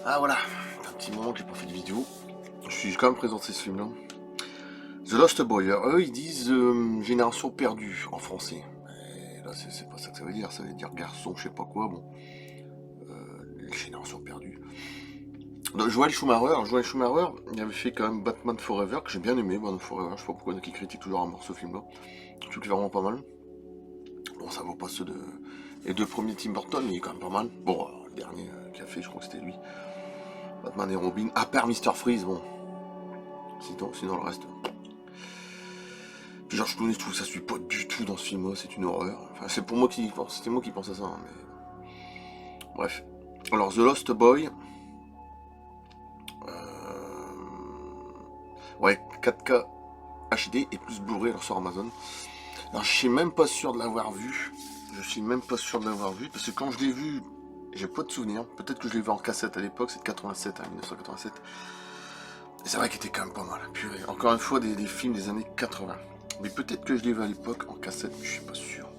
Ah voilà, un petit moment que j'ai pas fait de vidéo. Je suis quand même présenté ce film là. The Lost Boy, eux ils disent génération perdue en français. Et là c'est pas ça que ça veut dire garçon, je sais pas quoi, bon. Génération perdue. Donc, Joel Schumacher, il avait fait quand même Batman Forever, que j'ai bien aimé, Batman Forever, je sais pas pourquoi il y en a qui critiquent toujours à mort ce film là. Je trouve qu'il est vraiment pas mal. Bon, ça vaut pas ceux de. Les deux premiers Tim Burton, mais il est quand même pas mal. Bon, le dernier qu'il a fait, je crois que c'était lui. Batman et Robin, à part Mr. Freeze, bon. Sinon le reste. Puis George Clooney, je trouve que ça suit pas du tout dans ce film-là, c'est une horreur. Enfin, c'est pour moi qui pense, c'était moi qui pense à ça, hein, mais. Bref. Alors, The Lost Boy. Ouais, 4K HD et plus Blu-ray, alors sur Amazon. Alors, je suis même pas sûr de l'avoir vu. Parce que quand je l'ai vu, j'ai pas de souvenir. Peut-être que je l'ai vu en cassette à l'époque, c'est de 87, hein, 1987. Et c'est vrai qu'il était quand même pas mal. Purée. Encore une fois, des films des années 80. Mais peut-être que je l'ai vu à l'époque en cassette, mais je suis pas sûr.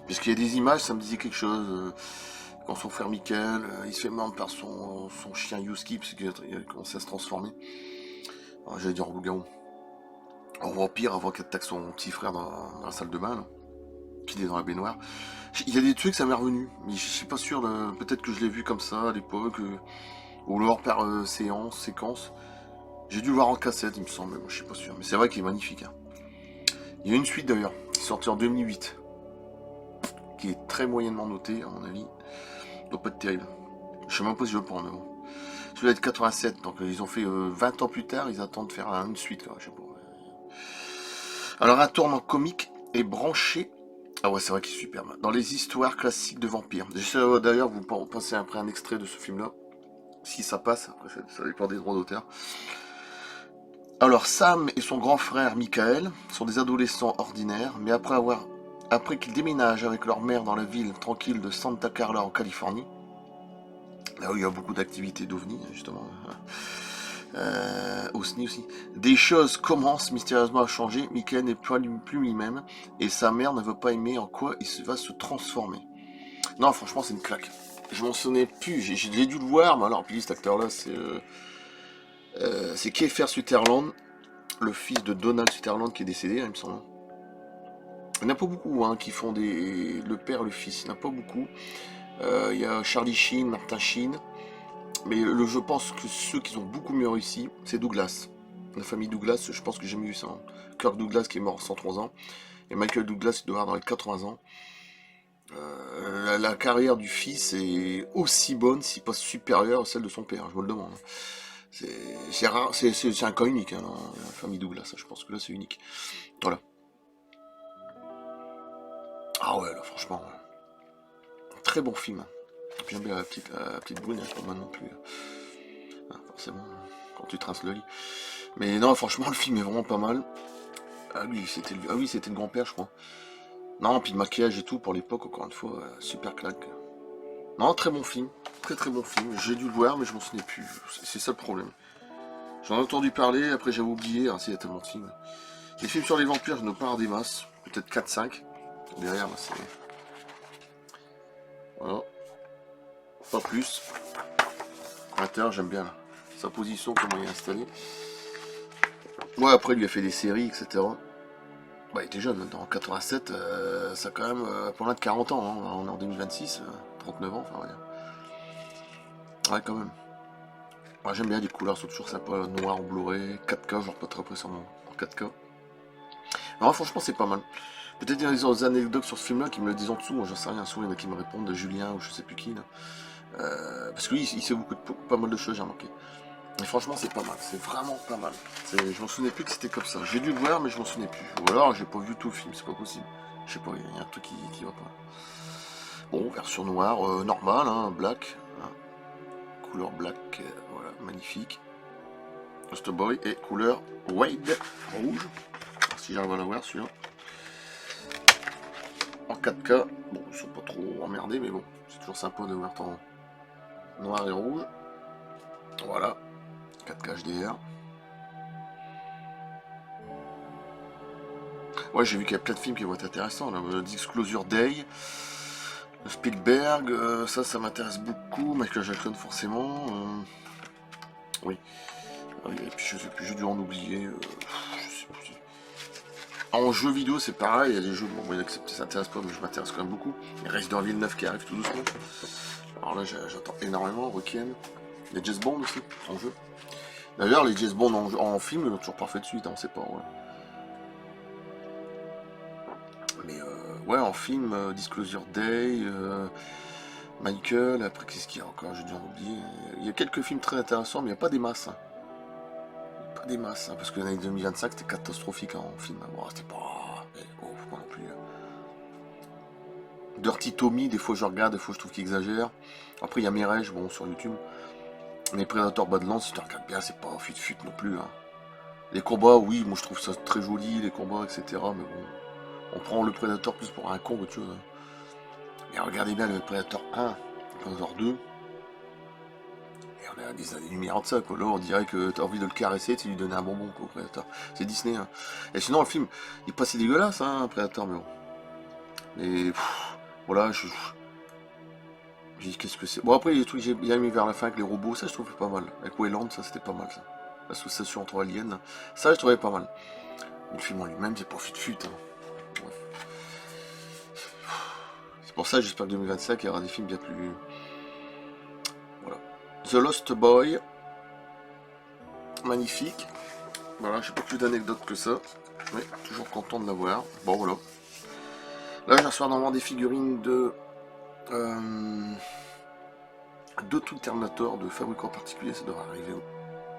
Parce qu'il y a des images, ça me disait quelque chose. Quand son frère Michael, il se fait mordre par son chien Yuski, parce qu'il a commencé à se transformer. Alors, j'allais dire en loup-garou. En vampire, avant qu'elle attaque son petit frère dans la salle de bain, là, qu'il est dans la baignoire. Il y a des trucs, ça m'est revenu. Mais je suis pas sûr. Peut-être que je l'ai vu comme ça à l'époque. Ou alors par séquence. J'ai dû le voir en cassette, il me semble, mais moi, je suis pas sûr. Mais c'est vrai qu'il est magnifique, hein. Il y a une suite d'ailleurs, qui est sortie en 2008, qui est très moyennement notée, à mon avis. Donc pas de terrible. Je sais même pas si je le prends, mais bon. Celui-là est de 87, donc ils ont fait 20 ans plus tard, ils attendent de faire une suite, quoi, je sais pas. Alors un tournant comique est branché. Ah ouais, c'est vrai qu'il est super. Dans les histoires classiques de vampires. D'ailleurs, vous pensez après un extrait de ce film-là. Si ça passe, après ça dépend des droits d'auteur. Alors Sam et son grand frère Michael sont des adolescents ordinaires, mais après qu'ils déménagent avec leur mère dans la ville tranquille de Santa Carla en Californie, là où il y a beaucoup d'activités d'OVNI justement, OSNI aussi, des choses commencent mystérieusement à changer. Michael n'est plus lui-même et sa mère ne veut pas aimer en quoi il va se transformer. Non, franchement, c'est une claque. Je m'en souvenais plus, j'ai dû le voir, mais alors, puis cet acteur-là, c'est Kiefer Sutherland, le fils de Donald Sutherland qui est décédé, hein, il me semble. Il n'y en a pas beaucoup qui font le père et le fils, il n'y en a pas beaucoup. Il y a Charlie Sheen, Martin Sheen, mais je pense que ceux qui ont beaucoup mieux réussi, c'est Douglas. La famille Douglas, je pense que j'ai jamais vu ça, hein. Kirk Douglas qui est mort à 103 ans, et Michael Douglas il doit avoir dans les 80 ans. La carrière du fils est aussi bonne, si pas supérieure à celle de son père, je me le demande. C'est rare, c'est un cas unique, hein, la famille Douglas, je pense que là c'est unique. Voilà. Ah ouais, là franchement, très bon film. J'aime bien la petite brune, elle est pas mal non plus. Ah, forcément, quand tu traces le lit. Mais non, franchement, le film est vraiment pas mal. Ah oui, c'était le grand-père, je crois. Non, puis le maquillage et tout pour l'époque, encore une fois, super claque. Non, très bon film. Très très bon film. J'ai dû le voir, mais je m'en souvenais plus. C'est ça le problème. J'en ai entendu parler, après j'avais oublié. Ah, si, il y a tellement de films. Les films sur les vampires, je ne parle des masses. Peut-être 4-5. Derrière, là, c'est. Voilà. Pas plus. À l'intérieur, j'aime bien là, sa position, comment il est installé. Ouais, après, il lui a fait des séries, etc. Bah, il était jeune, dans 87, ça a quand même pas loin de 40 ans, hein. On est en 2026, 39 ans, enfin, on va dire. Ouais, quand même. Ouais, j'aime bien, les couleurs sont toujours sympas, noir en Blu-ray, 4K, genre pas très impressionnant en 4K. Non, franchement, c'est pas mal. Peut-être il y a des anecdotes sur ce film-là qui me le disent en dessous, moi j'en sais rien, souvent il y en a qui me répondent, de Julien ou je sais plus qui, là. Parce que lui, il sait pas mal de choses, j'ai remarqué. Et franchement, c'est pas mal, c'est vraiment pas mal. Je m'en souvenais plus que c'était comme ça. J'ai dû le voir, mais je m'en souvenais plus. Ou alors, j'ai pas vu tout le film, c'est pas possible. Je sais pas, il y a un truc qui va pas. Bon, version noire, normale, hein, black. Hein. Couleur black, voilà, magnifique. Lost Boy et couleur Wade, rouge. Si j'arrive à la voir, celui-là. En 4K. Bon, ils sont pas trop emmerdés, mais bon, c'est toujours sympa de voir en noir et rouge. Voilà, 4K HDR. Ouais, j'ai vu qu'il y a plein de films qui vont être intéressants. Là. Disclosure Day, Spielberg, ça m'intéresse beaucoup. Michael Jackson, forcément. Oui. Ah oui, et puis je sais plus, j'ai dû en oublier. Je sais plus. En jeu vidéo, c'est pareil. Il y a des jeux, bon, ça m'intéresse pas, mais je m'intéresse quand même beaucoup. Il y a Resident Evil 9 qui arrive tout doucement. Alors là, j'attends énormément. Requiem. Il y a James Bond aussi, en jeu. D'ailleurs, les James Bond en film, ils n'ont toujours pas fait de suite, on sait pas. Ouais. Mais ouais, en film, Disclosure Day, Michael, après qu'est-ce qu'il y a encore, j'ai dû en oublier. Il y a quelques films très intéressants, mais il n'y a pas des masses. Hein. Pas des masses, hein, parce que l'année 2025 c'était catastrophique en film. Bon, c'était pas. Oh, faut pas non plus. Dirty Tommy, des fois je regarde, des fois je trouve qu'il exagère. Après il y a Mireille, bon, sur YouTube. Mais Predator Badlands, si tu regardes bien, c'est pas fut non plus. Hein. Les combats, oui, moi je trouve ça très joli, les combats, etc. Mais bon, on prend le Predator plus pour un con qu'autre chose. Hein. Et regardez bien le Predator 1, le Predator 2. Et on a des années-lumière de ça, quoi. Là, on dirait que t'as envie de le caresser, tu lui donnes un bonbon, quoi, au Predator. C'est Disney, hein. Et sinon, le film, il est pas si dégueulasse, hein, Predator, mais bon. Mais, voilà, je dis, qu'est-ce que c'est. Bon, après, les trucs que j'ai bien aimé vers la fin avec les robots, ça, je trouvais pas mal. Avec Wayland, ça, c'était pas mal, ça. L'association entre aliens, ça, je trouvais pas mal. Le film en lui-même, c'est pas fut-fut, hein. Bref. C'est pour ça, j'espère que 2025, il y aura des films bien plus... Voilà. The Lost Boy. Magnifique. Voilà, j'ai pas plus d'anecdotes que ça. Mais toujours content de l'avoir. Bon, voilà. Là, j'ai reçu normalement des figurines de... deux trucs Terminator de fabricants particuliers. Ça devrait arriver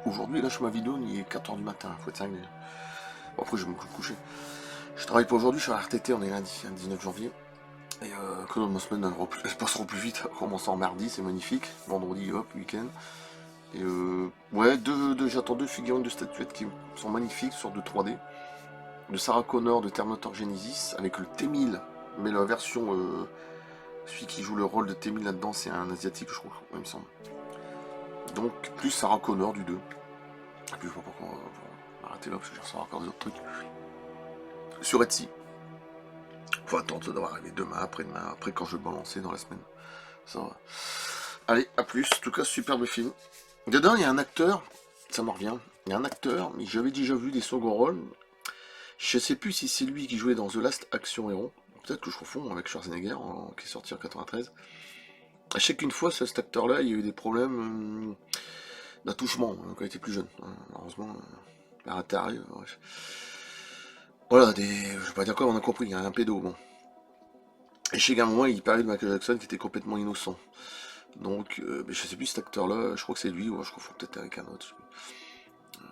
aujourd'hui. Là, je fais ma vidéo, il est 4h du matin. Faut être cinglé. Bon, après, je vais me coucher. Je travaille pas aujourd'hui, je suis à RTT, on est lundi, 19 janvier. Et que ma semaine elle passera plus vite, en commençant mardi, c'est magnifique. Vendredi, hop, week-end. Et ouais, j'attends deux figurines de statuettes qui sont magnifiques sur de 3D. De Sarah Connor de Terminator Genesis avec le T-1000. Mais la version, celui qui joue le rôle de T-1000 là-dedans, c'est un asiatique, je crois, il me semble. Donc, plus Sarah Connor du 2. Et puis je vois pas pourquoi on va arrêter là, parce que je ressens encore des autres trucs. Sur Etsy. Faut attendre, ça doit arriver demain, après-demain, après quand je vais balancer dans la semaine. Ça va. Allez, à plus. En tout cas, superbe film. Dedans, il y a un acteur, ça me revient. Il y a un acteur, mais j'avais déjà vu des second rôles. Je sais plus si c'est lui qui jouait dans The Last Action Hero. Peut-être que je confonds avec Schwarzenegger, qui est sorti en 93. Je sais qu'une fois, cet acteur-là, il y a eu des problèmes d'attouchement quand il était plus jeune. Malheureusement, la raté arrive. Bref. Voilà, je vais pas dire quoi, on a compris, il y a un pédo, bon. Et je sais qu'à un moment, il parlait de Michael Jackson qui était complètement innocent. Donc, je sais plus cet acteur-là, je crois que c'est lui, ou je confonds peut-être avec un autre.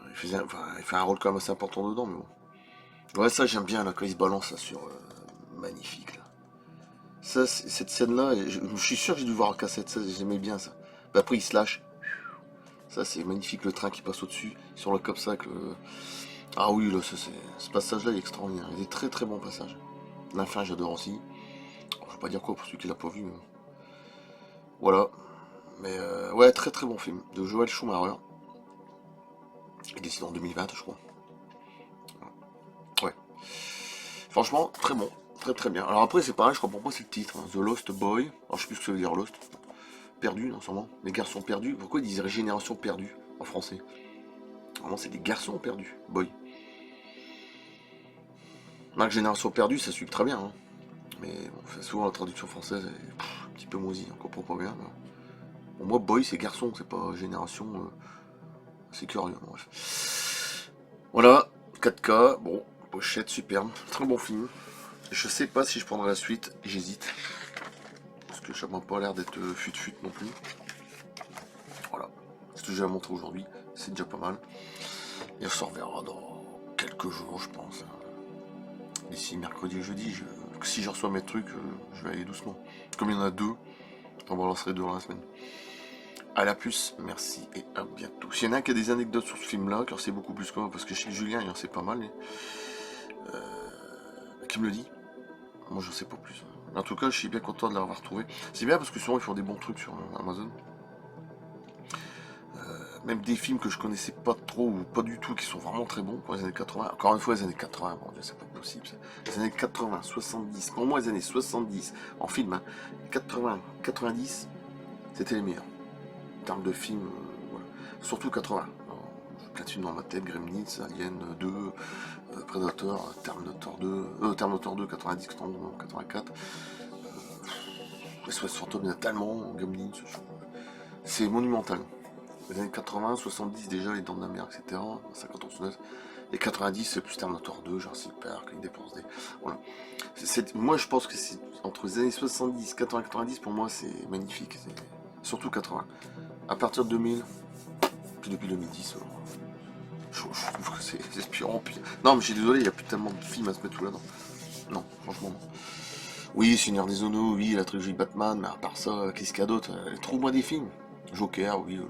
Il fait un rôle quand même assez important dedans, mais bon. Ouais, ça j'aime bien, là, quand il se balance là, sur... magnifique, là. Ça, cette scène-là, je suis sûr que j'ai dû voir en cassette, ça, j'aimais bien ça. Puis après, il se lâche. Ça, c'est magnifique, le train qui passe au-dessus, sur le comme ça, avec le... Ah oui, là, ce passage-là, il est extraordinaire. Il est très très bon passage. La fin, j'adore aussi. Je vais pas dire quoi pour celui qui l'a pas vu, mais... Voilà. Mais ouais, très très bon film. De Joel Schumacher. Il est décédé en 2020, je crois. Ouais. Franchement, très bon. Très très bien. Alors après, c'est pareil, je comprends pas c'est le titre. Hein. The Lost Boy. Alors je sais plus ce que ça veut dire Lost. Perdu, non, sûrement. Les garçons perdus. Pourquoi ils disent Génération perdue en français? Normalement, c'est des garçons perdus. Boy. Marque Génération perdue, ça suit très bien. Hein. Mais bon, souvent la traduction française est un petit peu moisie, on comprend pas bien. Mais... Pour moi, boy, c'est garçon, c'est pas génération. C'est curieux. Bref. Voilà, 4K, bon, pochette superbe, très bon film. Je sais pas si je prendrai la suite, j'hésite. Parce que ça m'a pas l'air d'être fut-fut non plus. Voilà, c'est ce que j'ai à montrer aujourd'hui, c'est déjà pas mal. Et on se reverra dans quelques jours, je pense. D'ici mercredi et jeudi, si je reçois mes trucs, je vais aller doucement. Comme il y en a deux, on va lancer deux dans la semaine. A la plus, merci et à bientôt. S'il y en a qui a des anecdotes sur ce film-là, car c'est beaucoup plus que moi, parce que chez Julien, il en sait pas mal, qui me le dit. Moi, je sais pas plus. En tout cas, je suis bien content de l'avoir retrouvé. C'est bien parce que souvent, ils font des bons trucs sur Amazon. même des films que je connaissais pas trop ou pas du tout, qui sont vraiment très bons pour les années 80. Encore une fois, les années 80, bon Dieu, c'est pas possible ça. Les années 80, 70, pour moi les années 70, en film, hein, 80, 90, c'était les meilleurs. En termes de films, voilà. Surtout 80. J'ai plein de films dans ma tête, Gremlins, Alien 2, Predator, Terminator 2, Terminator 2, 90, 84. SOS Fantôme, il y en a tellement, Gremlins, c'est monumental. Les années 80, 70 déjà, les Dents de la Mer, etc. 50 ans, et 90, c'est plus Terminator 2, Jurassic Park, les dépenses des... Voilà. Moi, je pense que c'est entre les années 70, 80, 90, pour moi, c'est magnifique. Surtout 80. À partir de 2000, puis depuis 2010, je trouve que c'est pire en pire. Non, mais je suis désolé, il n'y a plus tellement de films à se mettre sous la dent. Non, franchement, non. Oui, Seigneur des Anneaux, oui, la trilogie Batman, mais à part ça, qu'est-ce qu'il y a d'autre? Trouve-moi des films. Joker, oui, le 1.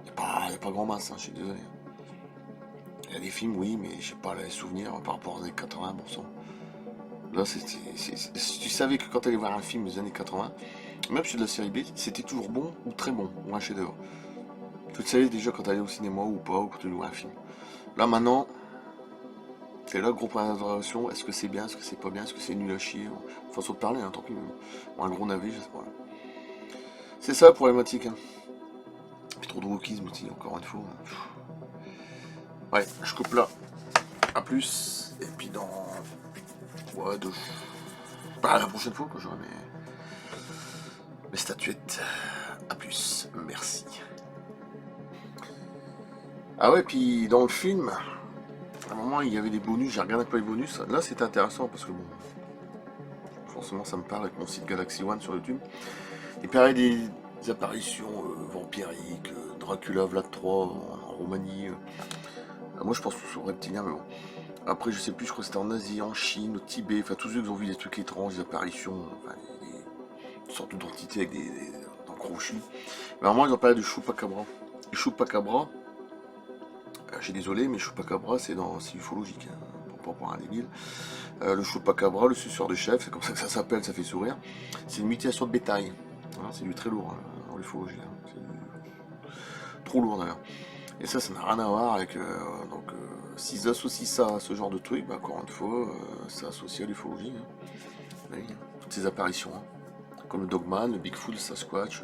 Il n'y a pas grand masse, hein, je suis désolé. Il y a des films, oui, mais je sais pas les souvenirs par rapport aux années 80, bon sang. Là, si tu savais que quand tu allais voir un film des années 80, même chez de la série B, c'était toujours bon ou très bon, ou un chef-d'œuvre. Tu le savais déjà quand tu allais au cinéma ou pas, ou quand tu jouais un film. Là, maintenant, c'est là, gros point d'interrogation, est-ce que c'est bien, est-ce que c'est pas bien, est-ce que c'est nul à chier? Façon de parler, hein, tant pis. Ou un gros navet, je sais pas. C'est ça la problématique. Hein. Puis trop de wokisme aussi, encore une fois. Ouais, je coupe là. A plus. Et puis dans... Ouais, bah, la prochaine fois, quand j'aurai mes statuettes. A plus. Merci. Ah ouais, puis dans le film, à un moment, il y avait des bonus. J'ai regardé un peu les bonus. Là, c'était intéressant parce que bon... Forcément, ça me parle avec mon site Galaxy One sur YouTube. Il paraît des apparitions vampiriques, Dracula, Vlad III en Roumanie. Moi, je pense que sur reptilien, mais bon. Après, je sais plus, je crois que c'était en Asie, en Chine, au Tibet. Enfin, tous ceux qui ont vu des trucs étranges, des apparitions, enfin, des sortes d'entités avec des crochus. Mais à un moment, ils ont parlé de Chupacabra. Et Chupacabra, je suis désolé, mais Chupacabra, c'est ufologique, hein, pour un débile. Le Chupacabra, le suceur de chef, c'est comme ça que ça s'appelle, ça fait sourire. C'est une mutilation de bétail. Hein, c'est du très lourd en ufologie. Hein. C'est trop lourd d'ailleurs. Et ça n'a rien à voir avec. S'ils associent ça à ce genre de truc, bah, encore une fois, c'est associé à l'ufologie. Hein. Oui, toutes ces apparitions. Hein. Comme le Dogman, le Bigfoot, le Sasquatch,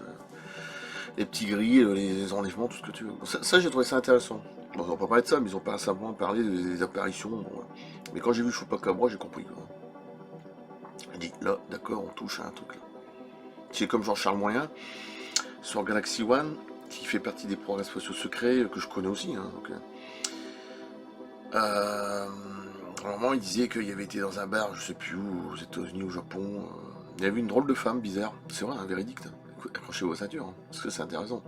les petits gris, les enlèvements, tout ce que tu veux. Ça j'ai trouvé ça intéressant. Bon, ils n'ont pas parlé de ça, mais ils ont pas simplement parlé des apparitions. Bon, voilà. Mais quand j'ai vu Chupacabra, j'ai compris. J'ai dit, là, d'accord, on touche à un truc là. C'est comme Jean-Charles Moyen, sur Galaxy One, qui fait partie des programmes spatiaux secrets que je connais aussi. Hein, donc, à un moment, il disait qu'il avait été dans un bar, je sais plus où, aux États-Unis, au Japon. Il y avait une drôle de femme bizarre. C'est vrai, un véridique. Accrochez-vous à la ceinture, hein, parce que c'est intéressant.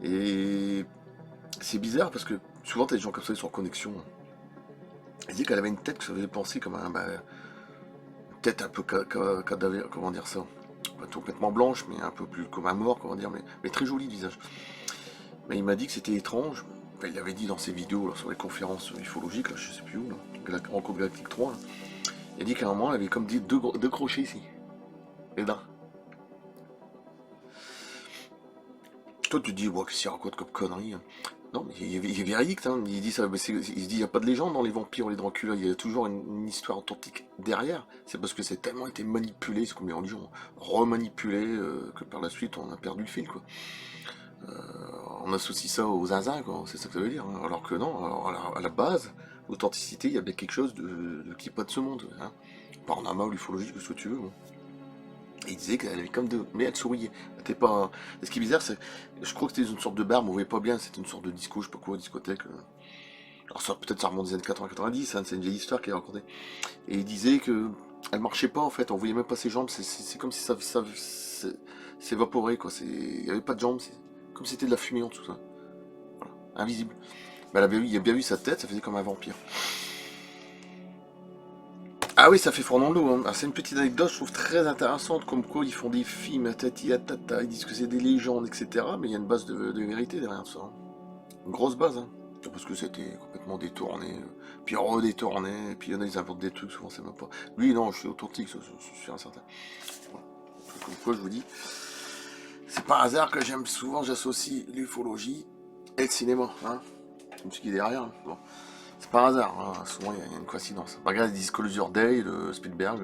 Et c'est bizarre parce que souvent, t'as des gens comme ça, ils sont en connexion. Il disait qu'elle avait une tête que ça faisait penser comme un. Une tête un peu cadavre, comment dire ça? Pas complètement blanche, mais un peu plus comme un mort, comment dire, mais très joli visage. Mais il m'a dit que c'était étrange. Enfin, il avait dit dans ses vidéos, là, sur les conférences ufologiques, là, je sais plus où, là, Rencontre Galactique 3, là. Il a dit qu'à un moment, elle avait comme dit deux crochets ici. Et là. Toi, tu te dis, qu'est-ce qu'il raconte comme connerie? Hein. Non, mais il est véridique, hein. Il dit ça, il se dit, il n'y a pas de légende dans les vampires ou les Dracula, il y a toujours une histoire authentique derrière. C'est parce que c'est tellement été manipulé, c'est comme les religions, remanipulé, que par la suite, on a perdu le fil, quoi. On associe ça aux zinzins, quoi, c'est ça que ça veut dire. Hein. Alors que non, alors à la base, l'authenticité, il y a bien quelque chose qui n'est pas de ce monde. Hein. Parnama ou l'ufologie, que ce que tu veux. Bon. Et il disait qu'elle avait comme de. Mais elle souriait. Elle pas. Et ce qui est bizarre, c'est. Je crois que c'était une sorte de bar, mais on voyait pas bien, c'était une sorte de disco, je sais pas quoi, discothèque. Alors ça, peut-être ça remonte des années 80-90, hein, c'est une vieille histoire qu'il a racontée. Et il disait que. Elle marchait pas en fait, on voyait même pas ses jambes, c'est comme si ça s'évaporait, quoi. Il n'y avait pas de jambes, comme si c'était de la fumée en dessous, ça. Voilà. Invisible. Mais il a bien vu sa tête, ça faisait comme un vampire. Ah oui, ça fait froid dans l'eau. Hein. C'est une petite anecdote, je trouve très intéressante, comme quoi ils font des films, tati, tata, ils disent que c'est des légendes, etc. Mais il y a une base de vérité derrière ça. Hein. Une grosse base, hein. Parce que c'était complètement détourné, puis redétourné, et puis il y en a, ils inventent des trucs, souvent c'est même pas. Lui, non, je suis authentique, je suis certain. Voilà. Comme quoi, je vous dis, c'est pas un hasard que j'aime souvent, j'associe l'ufologie et le cinéma, hein. Je me suis dit derrière, bon. C'est par hasard, hein. Souvent il y a une coïncidence. Bah, regarde, ils disent Colosure Day, le Spielberg.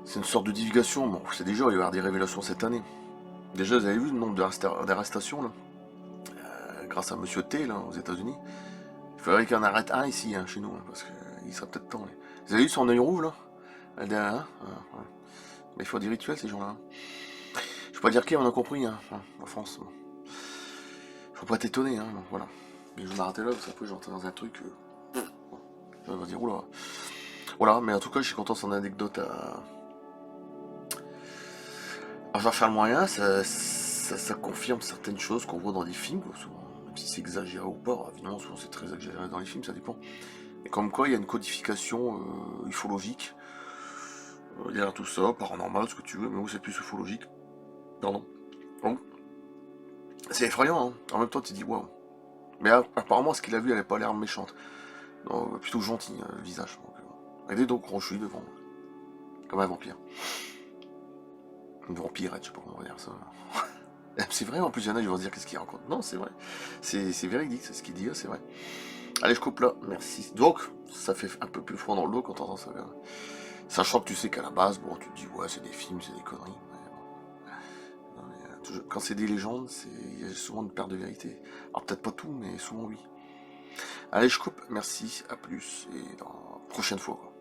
C'est une sorte de divulgation. Bon, c'est déjà, il va y avoir des révélations cette année. Déjà, vous avez vu le nombre d'arrestations, là, grâce à Monsieur T, là, aux États-Unis. Il faudrait qu'il en arrête un ici, hein, chez nous, hein, parce qu'il serait peut-être temps. Là. Vous avez vu son œil rouge, là? Hein, ouais. Mais il faut des rituels, ces gens-là. Hein. Je peux pas dire qui, on a compris, hein, en France. Bon. Faut pas t'étonner, hein, bon, voilà. Mais je vais m'arrêter là, parce qu'après, je vais rentrer dans un truc. Bon, je vais dire, oula. Voilà, mais en tout cas, je suis content de son anecdote à faire le moyen. Ça confirme certaines choses qu'on voit dans des films, quoi, souvent. Même si c'est exagéré ou pas, évidemment, souvent c'est très exagéré dans les films, ça dépend. Et comme quoi, il y a une codification ufologique. Derrière tout ça, paranormal, ce que tu veux, mais où c'est plus ufologique. Pardon. Donc, c'est effrayant, hein. En même temps, tu te dis, waouh. Mais apparemment, ce qu'il a vu, elle n'a pas l'air méchante. Non, plutôt gentil, le visage. Donc, avec des dents crochues devant. Comme un vampire. Une vampirette, je sais pas comment on va dire ça. C'est vrai, en plus, il y en a, ils vont se dire qu'est-ce qu'il raconte. Non, c'est vrai. C'est véridique, c'est ce qu'il dit, c'est vrai. Allez, je coupe là, merci. Donc, ça fait un peu plus froid dans le dos quand t'entends ça. Sachant que tu sais qu'à la base, bon, tu te dis, ouais, c'est des films, c'est des conneries. Non, mais, quand c'est des légendes, il y a souvent une perte de vérité. Alors, peut-être pas tout, mais souvent oui. Allez, je coupe, merci, à plus, et dans la prochaine fois, quoi.